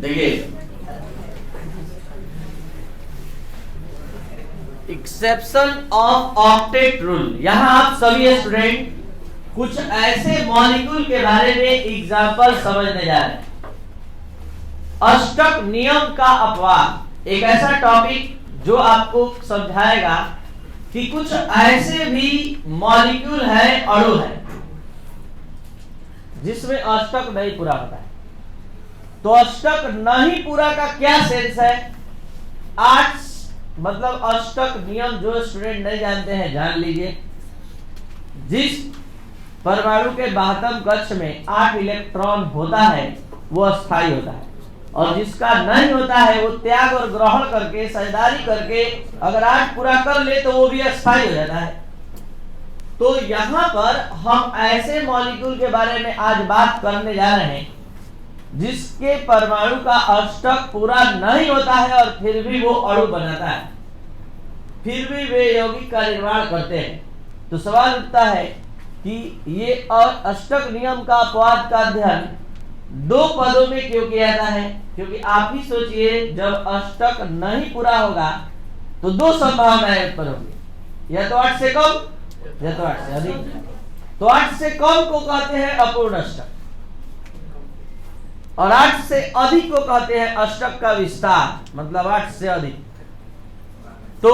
देखिए exception of octet rule. यहां आप सभी स्टूडेंट कुछ ऐसे मॉलिक्यूल के बारे में एग्जाम्पल समझने जा रहे हैं। अष्टक नियम का अपवाद एक ऐसा टॉपिक जो आपको समझाएगा कि कुछ ऐसे भी मॉलिक्यूल है, अणु है, जिसमें अष्टक नहीं पूरा होता है। तो अष्टक नहीं पूरा का क्या सेंस है? आर्ट्स मतलब अष्टक नियम जो स्टूडेंट नहीं जानते हैं जान लीजिए। जिस परमाणु के बाह्यतम कक्ष में 8 इलेक्ट्रॉन होता है वो अस्थायी होता है, और जिसका नहीं होता है वो त्याग और ग्रहण करके साझेदारी करके अगर 8 पूरा कर ले तो वो भी अस्थायी हो जाता है। तो यहाँ पर हम ऐसे मॉलिक्यूल के बारे में आज बात करने जा रहे हैं जिसके परमाणु का अष्टक पूरा नहीं होता है और फिर भी वो अणु बनाता है, फिर भी वे यौगिक का निर्माण करते हैं। तो सवाल उठता है कि ये अष्टक नियम का अपवाद का अध्ययन 2 पदों में क्यों किया जाता है? क्योंकि आप ही सोचिए, जब अष्टक नहीं पूरा होगा तो 2 संभावनाएं उत्पन्न होंगी, या तो 8 से कम या तो 8 से अधिक। तो 8 से कम को कहते हैं अपूर्ण अष्टक, और 8 से अधिक को कहते हैं अष्टक का विस्तार, मतलब 8 से अधिक। तो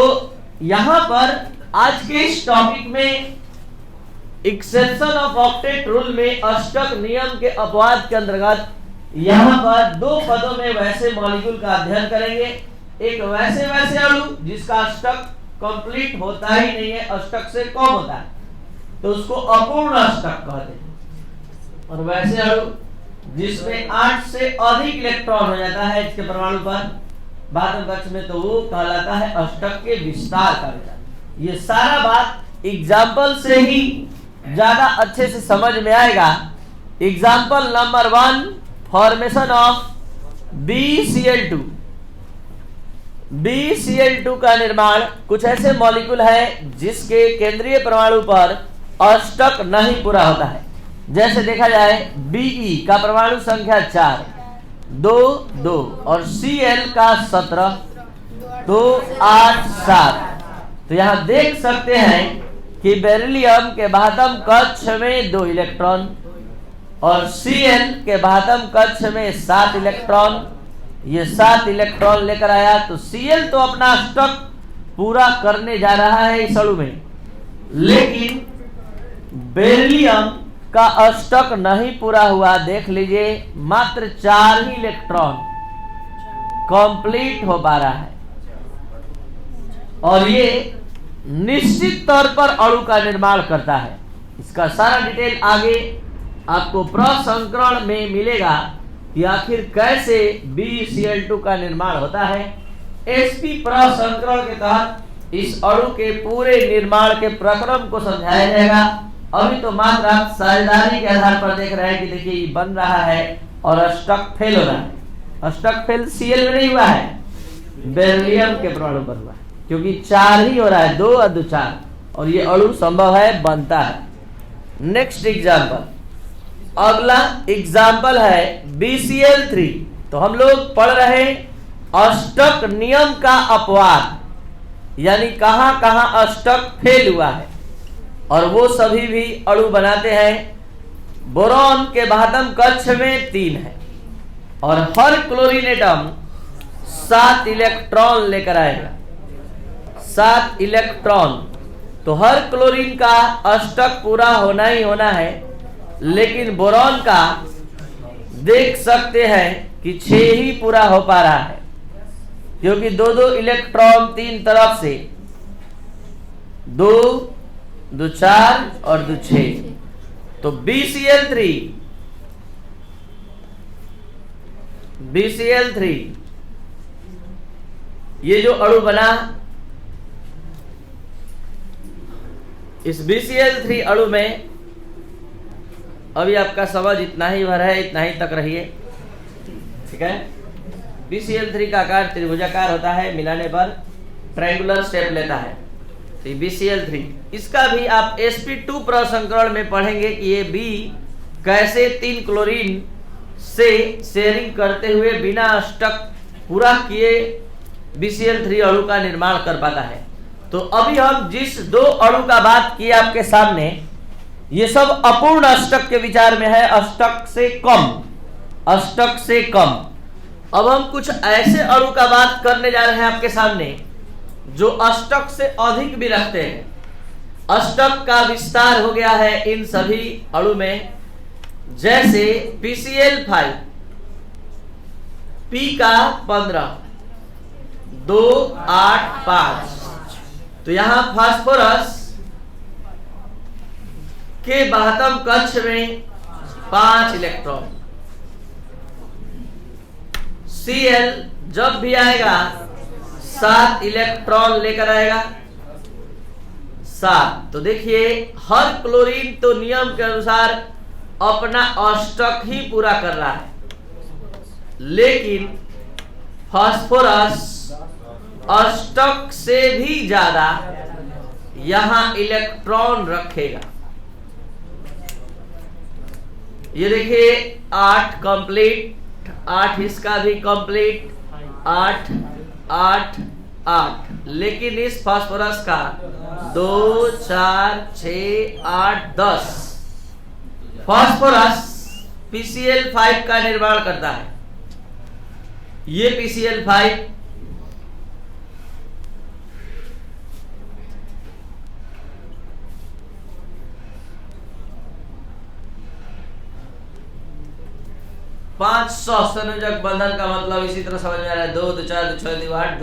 यहां पर आज के इस टॉपिक में एक्सेप्शन ऑफ ऑक्टेट रूल में अष्टक नियम के अपवाद के अंतर्गत यहां पर 2 पदों में वैसे मॉलिक्यूल का अध्ययन करेंगे। एक वैसे अणु जिसका अष्टक कंप्लीट होता ही नहीं है, अष्टक से कम होता है, तो उसको अपूर्ण अष्टक कहते हैं। और वैसे अणु जिसमें 8 से अधिक इलेक्ट्रॉन हो जाता है इसके परमाणु पर बाह्यतम कक्ष में, तो वो कहलाता है अष्टक के विस्तार का विचार। ये सारा बात एग्जाम्पल से ही ज्यादा अच्छे से समझ में आएगा। Example number 1, formation of BCl2। BCl2 का निर्माण कुछ ऐसे मॉलिक्यूल है जिसके केंद्रीय परमाणु पर अष्टक नहीं पूरा होता है। जैसे देखा जाए Be का परमाणु संख्या 4, 2, 2 और Cl का 17, 2, 8, 7। तो यहां देख सकते हैं कि बेरिलियम के बाह्यतम कक्ष में 2 इलेक्ट्रॉन और Cl के बाह्यतम कक्ष में 7 इलेक्ट्रॉन। ये 7 इलेक्ट्रॉन लेकर आया, तो Cl तो अपना अष्टक पूरा करने जा रहा है इस अणु में, लेकिन बेरिलियम का अष्टक नहीं पूरा हुआ। देख लीजिए, मात्र 4 ही इलेक्ट्रॉन कंप्लीट हो पा रहा है, और ये निश्चित तौर पर अणु का निर्माण करता है। इसका सारा डिटेल आगे आपको प्रसंस्करण में मिलेगा कि आखिर कैसे BCl2 का निर्माण होता है। sp प्रसंस्करण के तहत इस अणु के पूरे निर्माण के प्रक्रम को समझाया जाएगा। अभी तो मात्र आप साझेदारी के आधार पर देख रहे हैं कि देखिए ये बन रहा है और अष्टक फेल हो रहा है। अष्टक फेल Cl में नहीं हुआ है, बेरिलियम के परमाणु पर हुआ है, क्योंकि 4 ही हो रहा है, 2 और 2 4, और ये अणु संभव है, बनता है। नेक्स्ट एग्जाम्पल, अगला एग्जाम्पल है BCl3। तो हम लोग पढ़ रहे अष्टक नियम का अपवाद, यानी कहां कहां अष्टक फेल हुआ है, और वो सभी भी अणु बनाते हैं। बोरॉन के बाह्यतम कक्ष में 3 है, और हर क्लोरीन एटम 7 इलेक्ट्रॉन लेकर आएगा, 7 इलेक्ट्रॉन। तो हर क्लोरीन का अष्टक पूरा होना ही होना है, लेकिन बोरॉन का देख सकते हैं कि 6 ही पूरा हो पा रहा है, क्योंकि 2-2 इलेक्ट्रॉन 3 तरफ से, 2, 2 4 और 2 6। तो BCl3 ये जो अणु बना, इस BCl3 अणु में अभी आपका समझ इतना ही भर है, इतना ही तक रहिए, ठीक है। BCl3 का आकार त्रिभुजाकार होता है, मिलाने पर ट्रायंगुलर शेप लेता है। तो BCl3 इसका भी आप sp2 प्रसंस्करण में पढ़ेंगे कि ये B कैसे 3 क्लोरीन से शेयरिंग करते हुए बिना स्टक पूरा किए BCl3 अणु का निर्माण कर पाता है। तो अभी हम जिस दो अणु का बात किए आपके सामने, ये सब अपूर्ण अष्टक के विचार में है, अष्टक से कम, अष्टक से कम। अब हम कुछ ऐसे अणु का बात करने जा रहे हैं आपके सामने जो अष्टक से अधिक भी रखते हैं। अष्टक का विस्तार हो गया है इन सभी अणु में, जैसे PCl5 P का 15 2 8 5। तो यहां फास्फोरस के बाह्यतम कक्ष में 5 इलेक्ट्रॉन। Cl जब भी आएगा 7 इलेक्ट्रॉन लेकर आएगा, 7। तो देखिए हर क्लोरीन तो नियम के अनुसार अपना अष्टक ही पूरा कर रहा है, लेकिन फास्फोरस अष्टक से भी ज्यादा यहां इलेक्ट्रॉन रखेगा। ये देखिए 8 कंप्लीट, 8 इसका भी कंप्लीट, 8 8 8। लेकिन इस फास्फोरस का 2 4 6 8 10 फास्फोरस PCl5 का निर्माण करता है। ये PCl5 500 संयोजक बंधन का मतलब इसी तरह समझ में आ रहा है। 2 2 4 2 6 2 8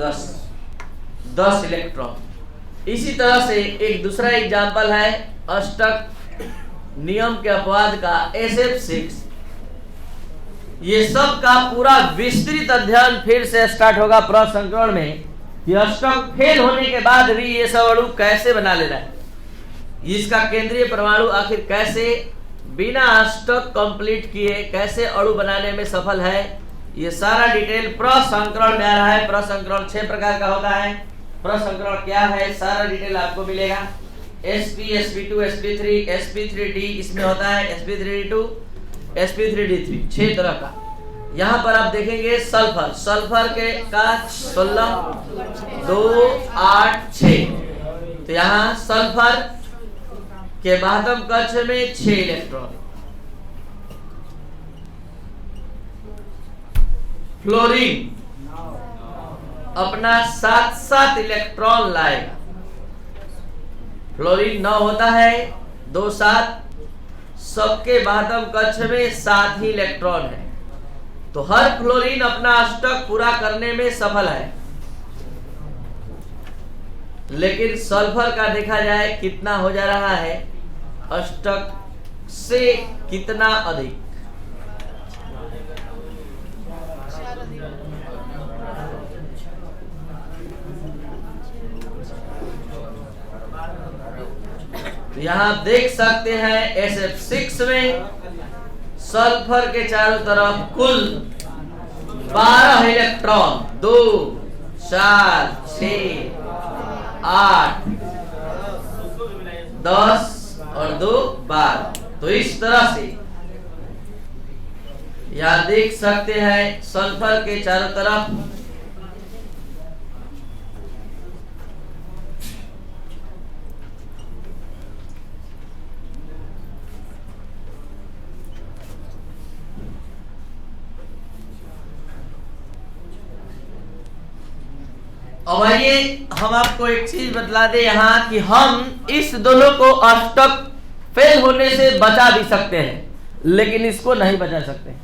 10 इलेक्ट्रॉन। इसी तरह से एक दूसरा एग्जाम्पल है अष्टक नियम के अपवाद का, SF6। ये सब का पूरा विस्तृत अध्ययन फिर से स्टार्ट होगा प्रसंस्करण में। ये अष्टक फेल होने के बाद भी ये सब अणु कैसे बना ले रहा है, इसका केंद्रीय परमाणु आखिर कैसे बिना अष्टक कंप्लीट किए कैसे अणु बनाने में सफल है, ये सारा डिटेल प्रसंस्करण में आ रहा है। प्रसंस्करण 6 प्रकार का होता है। प्रसंस्करण क्या है, सारा डिटेल आपको मिलेगा। sp sp2 sp3 sp3d इसमें होता है, sp3d2 sp3d3 6 तरह का। यहाँ पर आप देखेंगे सल्फर, सल्फर के का 16 2 8 6। तो यहाँ सल्फर के बाह्यतम कक्ष में 6 इलेक्ट्रॉन। फ्लोरीन अपना 7 इलेक्ट्रॉन लाएगा। फ्लोरीन 9 होता है, 2 7, सबके बाह्यतम कक्ष में 7 ही इलेक्ट्रॉन है। तो हर फ्लोरीन अपना अष्टक पूरा करने में सफल है। लेकिन सल्फर का देखा जाए कितना हो जा रहा है, अष्टक से कितना अधिक। तो यहां आप देख सकते हैं SF6 में सल्फर के चारों तरफ कुल 12 इलेक्ट्रॉन, 2 4 6 8 10 और 2 12। तो इस तरह से यहां देख सकते हैं सल्फर के चारों तरफ अब आइए हम आपको एक चीज बतला दे यहाँ कि हम इस दोनों को अष्टक फेल होने से बचा भी सकते हैं, लेकिन इसको नहीं बचा सकते।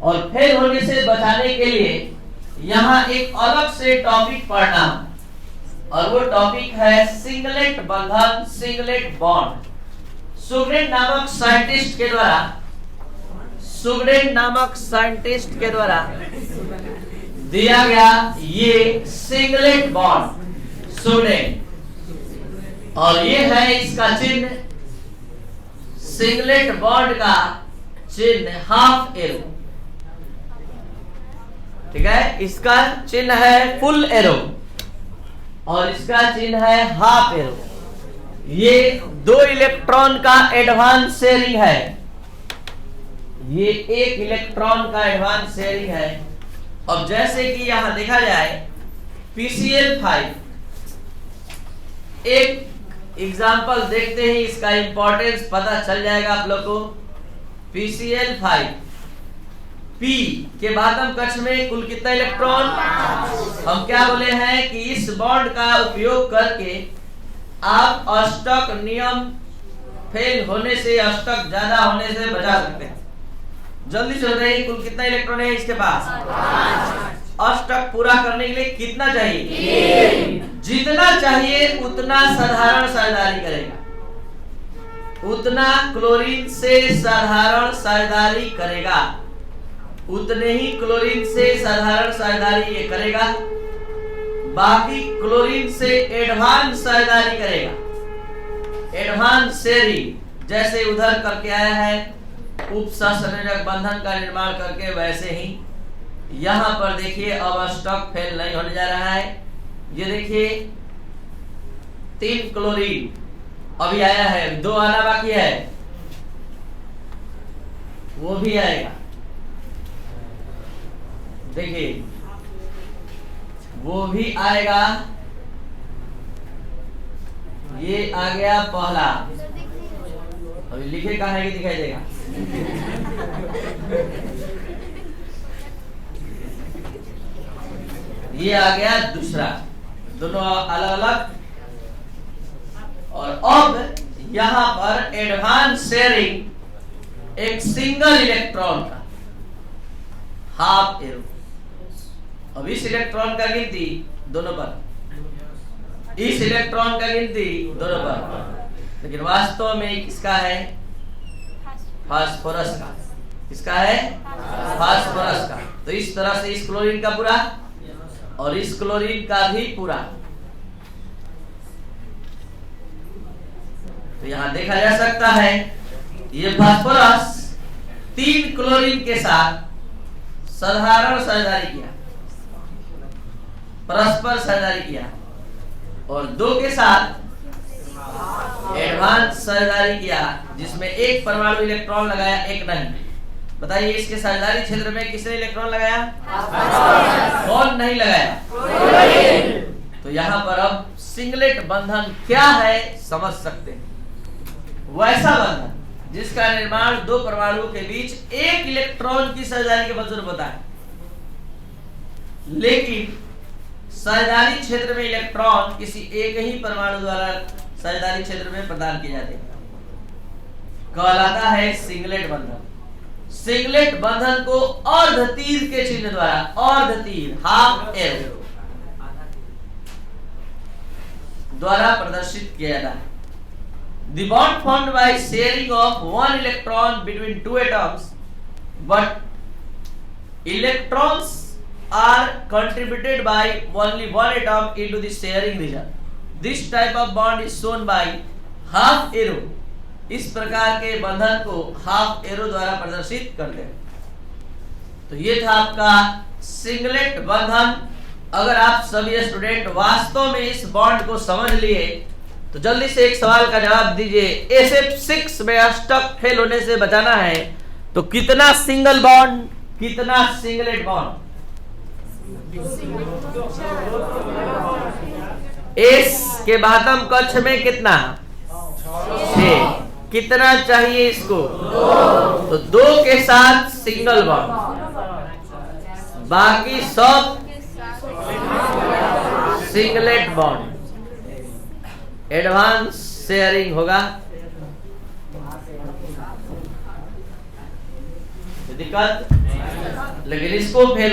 और फेल होने से बचाने के लिए यहाँ एक अलग से टॉपिक पढ़ना, और वो टॉपिक है सिंगलेट बंधन, सिंगलेट बॉन्ड। सुगडेन नामक साइंटिस्ट के द्वारा दिया गया ये सिंगलेट बॉन्ड सुगडेन, और ये है इसका चिन्ह। सिंगलेट बॉन्ड का चिन्ह हाफ एरो, ठीक है। इसका चिन्ह है फुल एरो और इसका चिन्ह है हाफ एरो। ये 2 इलेक्ट्रॉन का एडवांस शेयरिंग है। ये एक इलेक्ट्रॉन का एडवांस शेयरिंग है। अब जैसे कि यहां देखा जाए PCl5, एक एग्जाम्पल देखते हैं, इसका इंपॉर्टेंस पता चल जाएगा आप लोग को। PCl5 P के बातम कक्ष में कुल कितना इलेक्ट्रॉन? हम क्या बोले हैं कि इस बॉन्ड का उपयोग करके आप अष्टक नियम फेल होने से, अष्टक ज्यादा होने से बचा सकते हैं। जल्दी से बताइए कुल कितना इलेक्ट्रॉन है इसके पास? अष्टक पूरा करने के लिए कितना चाहिए? जितना चाहिए उतना साधारण साझेदारी करेगा, उतना क्लोरीन से साधारण साझेदारी करेगा, उतने ही क्लोरीन से साधारण साझेदारी ये करेगा, बाकी क्लोरीन से एडवांस साझेदारी करेगा। एडवांस शेयरिंग जैसे उधर करके आया है उपसंयोजक बंधन का निर्माण करके, वैसे ही यहां पर देखिए अब अष्टक फेल नहीं होने जा रहा है। ये देखिए 3 क्लोरीन अभी आया है, 2 आना बाकी है, वो भी आएगा। देखिए वो भी आएगा। ये आ गया पहला, अभी लिखे कहाँ है कि दिखाई देगा। ये आ गया दूसरा, दोनों अलग अलग। और अब यहां पर एडवांस शेयरिंग एक सिंगल इलेक्ट्रॉन का हाफ एरो। अब इस इलेक्ट्रॉन का गिनती दोनों पर, इस इलेक्ट्रॉन का गिनती दोनों पर, लेकिन वास्तव में किसका है? फास्फोरस का। किसका है? फास्फोरस का। तो इस तरह से इस क्लोरीन का पूरा और इस क्लोरीन का भी पूरा। तो यहां देखा जा सकता है ये फास्फोरस 3 क्लोरीन के साथ साधारण साझेदारी किया, परस्पर साझेदारी किया, और 2 के साथ एडवांस साझेदारी किया, जिसमें एक परमाणु इलेक्ट्रॉन लगाया, एक नहीं। बताइए इसके साझेदारी क्षेत्र में किसने इलेक्ट्रॉन लगाया? कौन नहीं लगाया? तो यहाँ पर अब सिंगलेट बंधन क्या है समझ सकते हैं। वैसा बंधन जिसका निर्माण 2 परमाणुओं के बीच एक इलेक्ट्रॉन की साझेदारी के बदौलत होता है, लेकिन साझेदारी क्षेत्र में इलेक्ट्रॉन किसी एक ही परमाणु द्वारा साझेदारी क्षेत्र में प्रदान किए जाते हैं, कहलाता है सिंगलेट बंधन। सिंगलेट बंधन को अर्ध तीर के चिन्ह द्वारा, अर्ध तीर हाफ एरो द्वारा प्रदर्शित किया जाता है। The bond formed by sharing of 1 electron between 2 atoms, but electrons are contributed by only 1 atom into the sharing region. This type of bond is shown by half arrow. इस प्रकार के बंधन को हाफ एरो द्वारा प्रदर्शित करते हैं। तो ये था आपका सिंगलेट बंधन। अगर आप सभी स्टूडेंट वास्तव में इस बॉन्ड को समझ लिए तो जल्दी से एक सवाल का जवाब दीजिए। SF6 में अष्टक फेल होने से बचाना है तो कितना सिंगल बॉन्ड, कितना सिंगलेट बॉन्ड? S के बातम कक्ष में कितना? 6। कितना चाहिए इसको? 2। तो 2 के साथ सिंगल बॉन्ड, बाकी सब सिंगलेट बॉन्ड। एडवांस शेयरिंग होगा। दिक्कत, लेकिन इसको फेल